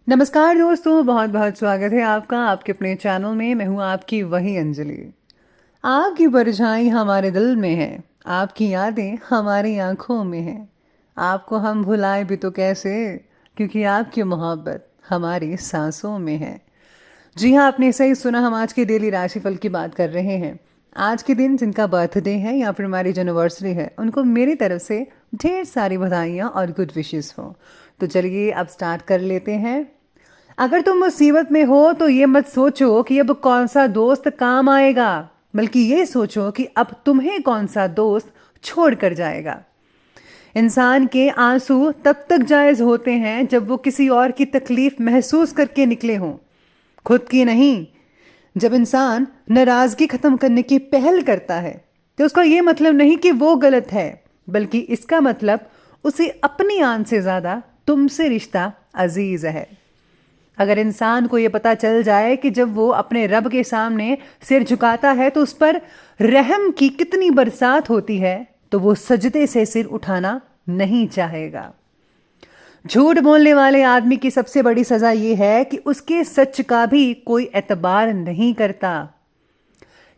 नमस्कार दोस्तों, बहुत बहुत स्वागत है आपका आपके अपने चैनल में। मैं हूँ आपकी वही अंजलि। आपकी परछाई हमारे दिल में है, आपकी यादें हमारी आंखों में है। आपको हम भुलाए भी तो कैसे, क्योंकि आपकी मोहब्बत हमारी सांसों में है। जी हाँ, आपने सही सुना। हम आज के डेली राशिफल की बात कर रहे हैं। आज के दिन जिनका बर्थडे है या फिर हमारी जो एनिवर्सरी है, उनको मेरी तरफ से ढेर सारी बधाइयाँ और गुड विशेस हो। तो चलिए अब स्टार्ट कर लेते हैं। अगर तुम मुसीबत में हो तो ये मत सोचो कि अब कौन सा दोस्त काम आएगा, बल्कि ये सोचो कि अब तुम्हें कौन सा दोस्त छोड़ कर जाएगा। इंसान के आंसू तब तक जायज होते हैं जब वो किसी और की तकलीफ महसूस करके निकले हों, खुद की नहीं। जब इंसान नाराजगी खत्म करने की पहल करता है तो उसका ये मतलब नहीं कि वो गलत है, बल्कि इसका मतलब उसे अपनी आन से ज्यादा तुमसे रिश्ता अजीज है। अगर इंसान को ये पता चल जाए कि जब वो अपने रब के सामने सिर झुकाता है तो उस पर रहम की कितनी बरसात होती है, तो वो सजदे से सिर उठाना नहीं चाहेगा। झूठ बोलने वाले आदमी की सबसे बड़ी सजा ये है कि उसके सच का भी कोई एतबार नहीं करता।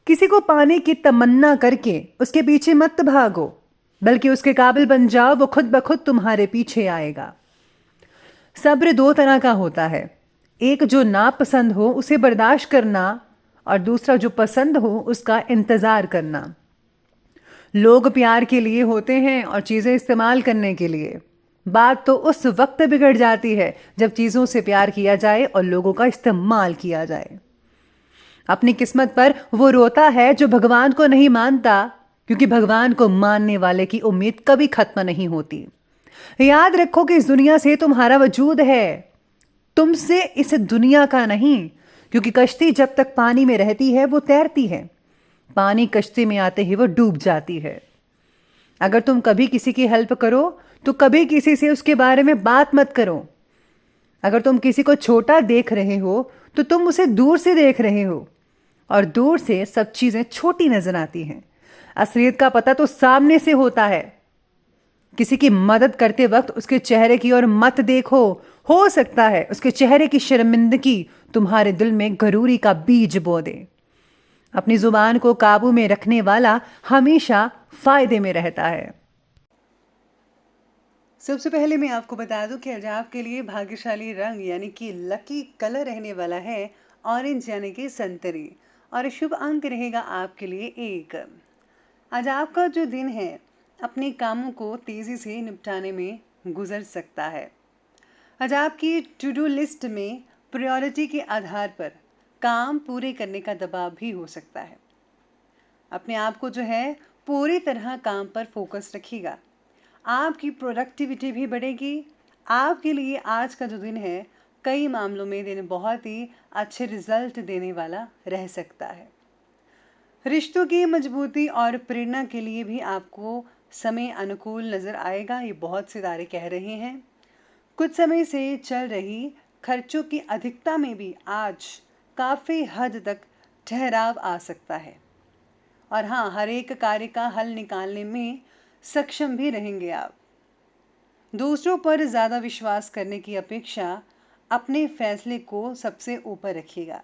किसी को पाने की तमन्ना करके उसके पीछे मत भागो, बल्कि उसके काबिल बन जाओ, वो खुद ब खुद तुम्हारे पीछे आएगा। सब्र दो तरह का होता है, एक जो नापसंद हो उसे बर्दाश्त करना, और दूसरा जो पसंद हो उसका इंतजार करना। लोग प्यार के लिए होते हैं और चीजें इस्तेमाल करने के लिए। बात तो उस वक्त बिगड़ जाती है जब चीजों से प्यार किया जाए और लोगों का इस्तेमाल किया जाए। अपनी किस्मत पर वो रोता है जो भगवान को नहीं मानता, क्योंकि भगवान को मानने वाले की उम्मीद कभी खत्म नहीं होती। याद रखो कि इस दुनिया से तुम्हारा वजूद है, तुमसे इस दुनिया का नहीं। क्योंकि कश्ती जब तक पानी में रहती है वो तैरती है, पानी कश्ती में आते ही वो डूब जाती है। अगर तुम कभी किसी की हेल्प करो तो कभी किसी से उसके बारे में बात मत करो। अगर तुम किसी को छोटा देख रहे हो तो तुम उसे दूर से देख रहे हो, और दूर से सब चीजें छोटी नजर आती हैं। असलियत का पता तो सामने से होता है। किसी की मदद करते वक्त उसके चेहरे की ओर मत देखो, हो सकता है उसके चेहरे की शर्मिंदगी तुम्हारे दिल में गरूरी का बीज बो दे। अपनी जुबान को काबू में रखने वाला हमेशा फायदे में रहता है। सबसे पहले मैं आपको बता दूं कि आज आपके लिए भाग्यशाली रंग यानी कि लकी कलर रहने वाला है ऑरेंज यानी कि संतरी, और शुभ अंक रहेगा आपके लिए 1। आज आपका जो दिन है अपने कामों को तेजी से निपटाने में गुजर सकता है। आज आपकी टू डू लिस्ट में प्रायोरिटी के आधार पर काम पूरे करने का दबाव भी हो सकता है। अपने आप को जो है पूरी तरह काम पर फोकस रखिएगा, आपकी प्रोडक्टिविटी भी बढ़ेगी। आपके लिए आज का जो दिन है कई मामलों में दिन बहुत ही अच्छे रिजल्ट देने वाला रह सकता है। रिश्तों की मजबूती और प्रेरणा के लिए भी आपको समय अनुकूल नजर आएगा, ये बहुत सितारे कह रहे हैं। कुछ समय से चल रही खर्चों की अधिकता में भी आज काफी हद तक ठहराव आ सकता है। और हाँ, हर एक कार्य का हल निकालने में सक्षम भी रहेंगे आप। दूसरों पर ज्यादा विश्वास करने की अपेक्षा अपने फैसले को सबसे ऊपर रखिएगा।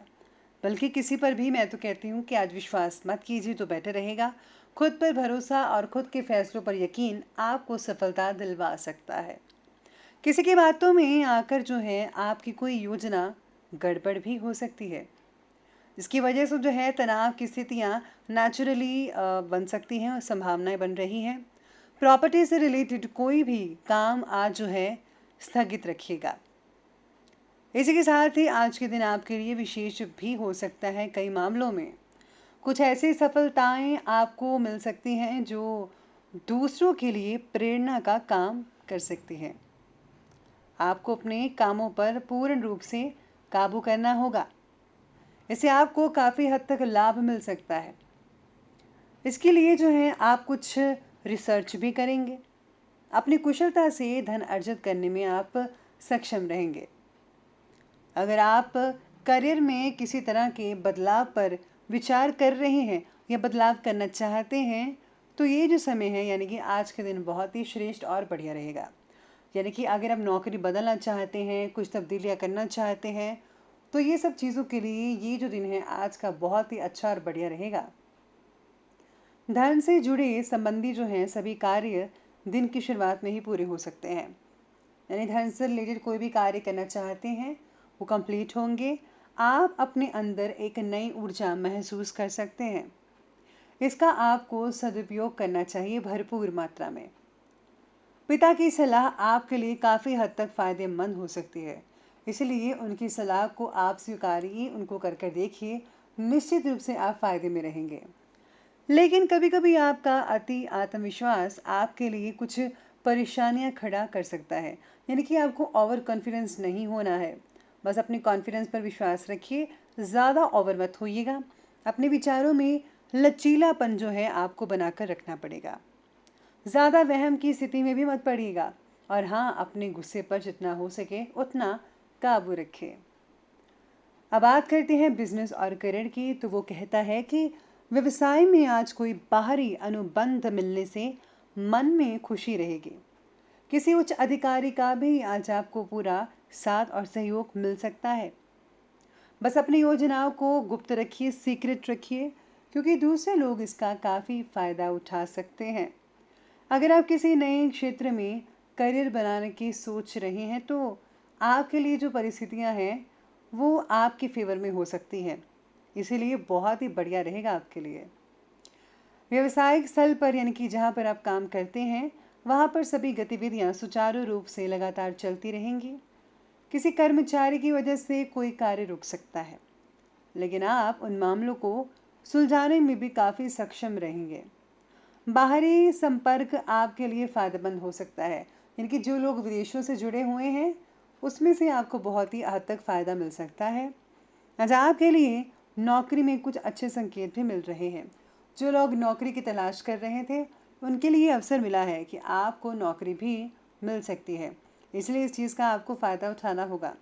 बल्कि किसी पर भी मैं तो कहती हूँ कि आज विश्वास मत कीजिए तो बेटर रहेगा। खुद पर भरोसा और खुद के फैसलों पर यकीन आपको सफलता दिलवा सकता है। किसी की बातों में आकर जो है आपकी कोई योजना गड़बड़ भी हो सकती है, जिसकी वजह से जो है तनाव की स्थितियाँ नेचुरली बन सकती हैं और संभावनाएं बन रही हैं। प्रॉपर्टी से रिलेटेड कोई भी काम आज जो है स्थगित रखिएगा। इसी के साथ ही आज के दिन आपके लिए विशेष भी हो सकता है। कई मामलों में कुछ ऐसी सफलताएं आपको मिल सकती हैं जो दूसरों के लिए प्रेरणा का काम कर सकती हैं। आपको अपने कामों पर पूर्ण रूप से काबू करना होगा, इससे आपको काफ़ी हद तक लाभ मिल सकता है। इसके लिए जो है आप कुछ रिसर्च भी करेंगे, अपनी कुशलता से धन अर्जित करने में आप सक्षम रहेंगे। अगर आप करियर में किसी तरह के बदलाव पर विचार कर रहे हैं या बदलाव करना चाहते हैं, तो ये जो समय है यानी कि आज के दिन बहुत ही श्रेष्ठ और बढ़िया रहेगा। यानी कि अगर आप नौकरी बदलना चाहते हैं, कुछ तब्दीलियाँ करना चाहते हैं, तो ये सब चीज़ों के लिए ये जो दिन है आज का बहुत ही अच्छा और बढ़िया रहेगा। धन से जुड़े संबंधी जो हैं सभी कार्य दिन की शुरुआत में ही पूरे हो सकते हैं। यानी धन से रिलेटेड कोई भी कार्य करना चाहते हैं वो कंप्लीट होंगे। आप अपने अंदर एक नई ऊर्जा महसूस कर सकते हैं। इसका आपको सदुपयोग करना चाहिए भरपूर मात्रा में। पिता की सलाह आपके लिए काफ़ी हद तक फ़ायदेमंद हो सकती है, इसलिए उनकी सलाह को आप स्वीकारिए, उनको कर देखिए। निश्चित रूप से आप फ़ायदे में रहेंगे। लेकिन कभी कभी आपका अति आत्मविश्वास आपके लिए कुछ परेशानियां खड़ा कर सकता है। यानी कि आपको ओवर कॉन्फिडेंस नहीं होना है। बस अपने कॉन्फिडेंस पर विश्वास रखिए, ज़्यादा ओवर मत होइएगा। अपने विचारों में लचीलापन जो है आपको बनाकर रखना पड़ेगा। ज़्यादा वहम की स्थिति में भी मत पड़िएगा। और हाँ, अपने गुस्से पर जितना हो सके उतना काबू रखिए। अब बात करते हैं बिजनेस और करियर की, तो वो कहता है कि व्यवसाय में आज कोई बाहरी अनुबंध मिलने से मन में खुशी रहेगी। किसी उच्च अधिकारी का भी आज आपको पूरा साथ और सहयोग मिल सकता है। बस अपनी योजनाओं को गुप्त रखिए, सीक्रेट रखिए, क्योंकि दूसरे लोग इसका काफ़ी फ़ायदा उठा सकते हैं। अगर आप किसी नए क्षेत्र में करियर बनाने की सोच रहे हैं तो आपके लिए जो परिस्थितियां हैं वो आपके फेवर में हो सकती हैं। इसीलिए बहुत ही बढ़िया रहेगा आपके लिए। व्यवसायिक स्थल पर यानी कि जहाँ पर आप काम करते हैं वहाँ पर सभी गतिविधियाँ सुचारू रूप से लगातार चलती रहेंगी। किसी कर्मचारी की वजह से कोई कार्य रुक सकता है, लेकिन आप उन मामलों को सुलझाने में भी काफ़ी सक्षम रहेंगे। बाहरी संपर्क आपके लिए फ़ायदेमंद हो सकता है। यानी कि जो लोग विदेशों से जुड़े हुए हैं उसमें से आपको बहुत ही हद तक फ़ायदा मिल सकता है। आज आपके लिए नौकरी में कुछ अच्छे संकेत भी मिल रहे हैं। जो लोग नौकरी की तलाश कर रहे थे उनके लिए अवसर मिला है कि आपको नौकरी भी मिल सकती है। इसलिए इस चीज़ का आपको फ़ायदा उठाना होगा।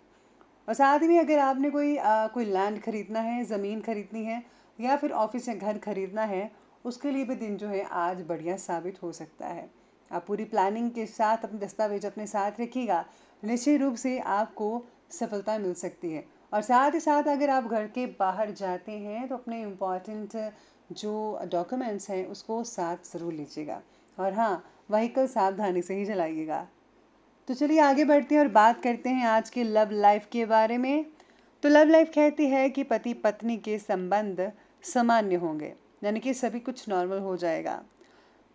और साथ ही में अगर आपने कोई लैंड खरीदना है, ज़मीन खरीदनी है या फिर ऑफिस या घर खरीदना है, उसके लिए भी दिन जो है आज बढ़िया साबित हो सकता है। आप पूरी प्लानिंग के साथ अपने दस्तावेज अपने साथ रखिएगा, निश्चित रूप से आपको सफलता मिल सकती है। और साथ ही साथ अगर आप घर के बाहर जाते हैं तो अपने इम्पॉर्टेंट जो डॉक्यूमेंट्स हैं उसको साथ ज़रूर लीजिएगा। और हाँ, व्हीकल सावधानी से ही चलाइएगा। तो चलिए आगे बढ़ते हैं और बात करते हैं आज के लव लाइफ के बारे में। तो लव लाइफ कहती है कि पति पत्नी के संबंध सामान्य होंगे, यानी कि सभी कुछ नॉर्मल हो जाएगा।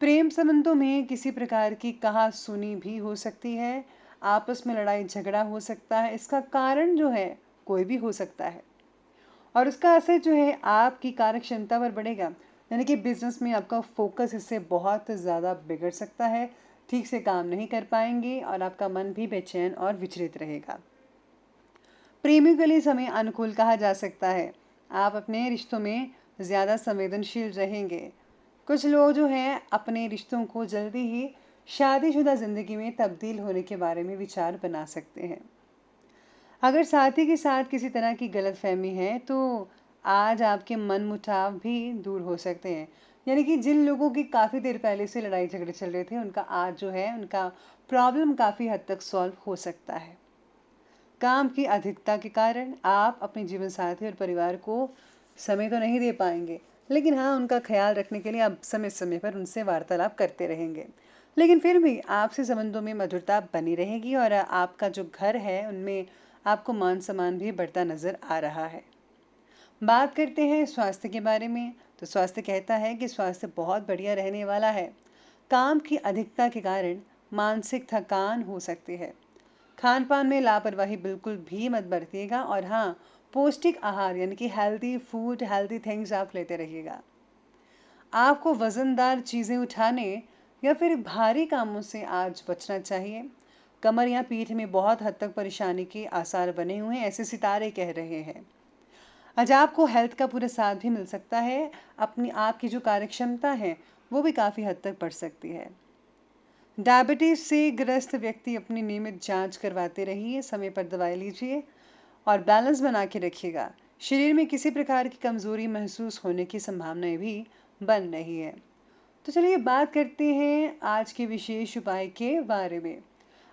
प्रेम संबंधों में किसी प्रकार की कहा सुनी भी हो सकती है। आपस में लड़ाई झगड़ा हो सकता है। इसका कारण जो है कोई भी हो सकता है और उसका असर जो है आपकी कार्य क्षमता पर बढ़ेगा। यानी कि बिजनेस में आपका फोकस इससे बहुत ज़्यादा बिगड़ सकता है। ठीक से काम नहीं कर पाएंगे और आपका मन भी बेचैन और विचलित रहेगा। प्रेमियों के लिए समय अनुकूल कहा जा सकता है। आप अपने रिश्तों में ज़्यादा संवेदनशील रहेंगे। कुछ लोग जो हैं अपने रिश्तों को जल्दी ही शादीशुदा ज़िंदगी में तब्दील होने के बारे में विचार बना सकते हैं। अगर साथी के साथ किसी तरह की गलतफहमी है तो आज आपके मनमुटाव भी दूर हो सकते हैं। यानी कि जिन लोगों की काफ़ी देर पहले से लड़ाई झगड़े चल रहे थे उनका आज जो है उनका प्रॉब्लम काफ़ी हद तक सॉल्व हो सकता है। काम की अधिकता के कारण आप अपने जीवन साथी और परिवार को समय तो नहीं दे पाएंगे, लेकिन हाँ, उनका ख्याल रखने के लिए आप समय समय पर उनसे वार्तालाप करते रहेंगे। लेकिन फिर भी आपसे संबंधों में मधुरता बनी रहेगी और आपका जो घर है उनमें आपको मान सम्मान भी बढ़ता नजर आ रहा है। बात करते हैं स्वास्थ्य के बारे में। तो स्वास्थ्य कहता है कि स्वास्थ्य बहुत बढ़िया रहने वाला है। काम की अधिकता के कारण मानसिक थकान हो सकती है। खान पान में लापरवाही बिल्कुल भी मत बरतिएगा और हाँ, पौष्टिक आहार यानी कि हेल्दी फूड, हेल्दी थिंग्स आप लेते रहिएगा। आपको वजनदार चीज़ें उठाने या फिर भारी कामों से आज बचना चाहिए। कमर या पीठ में बहुत हद तक परेशानी के आसार बने हुए हैं, ऐसे सितारे कह रहे हैं। आज आपको हेल्थ का पूरा साथ भी मिल सकता है। अपनी आपकी जो कार्यक्षमता है वो भी काफ़ी हद तक बढ़ सकती है। डायबिटीज से ग्रस्त व्यक्ति अपनी नियमित जांच करवाते रहिए, समय पर दवाई लीजिए और बैलेंस बना के रखिएगा। शरीर में किसी प्रकार की कमजोरी महसूस होने की संभावनाएं भी बन रही है। तो चलिए बात करते हैं आज के विशेष उपाय के बारे में।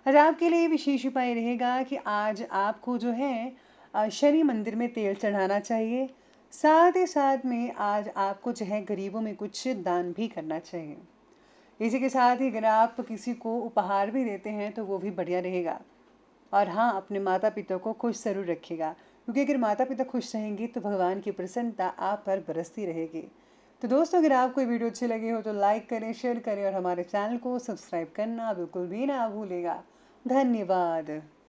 आज आपके लिए विशेष उपाय रहेगा कि आज आपको जो है शनि मंदिर में तेल चढ़ाना चाहिए। साथ ही साथ में आज आपको जो है गरीबों में कुछ दान भी करना चाहिए। इसी के साथ ही अगर आप किसी को उपहार भी देते हैं तो वो भी बढ़िया रहेगा। और हाँ, अपने माता पिता को खुश ज़रूर रखिएगा, क्योंकि अगर माता पिता खुश रहेंगे तो भगवान की प्रसन्नता आप पर बरसती रहेगी। तो दोस्तों, अगर आपको ये वीडियो अच्छी लगी हो तो लाइक करें, शेयर करें और हमारे चैनल को सब्सक्राइब करना बिल्कुल भी ना भूलेगा। धन्यवाद।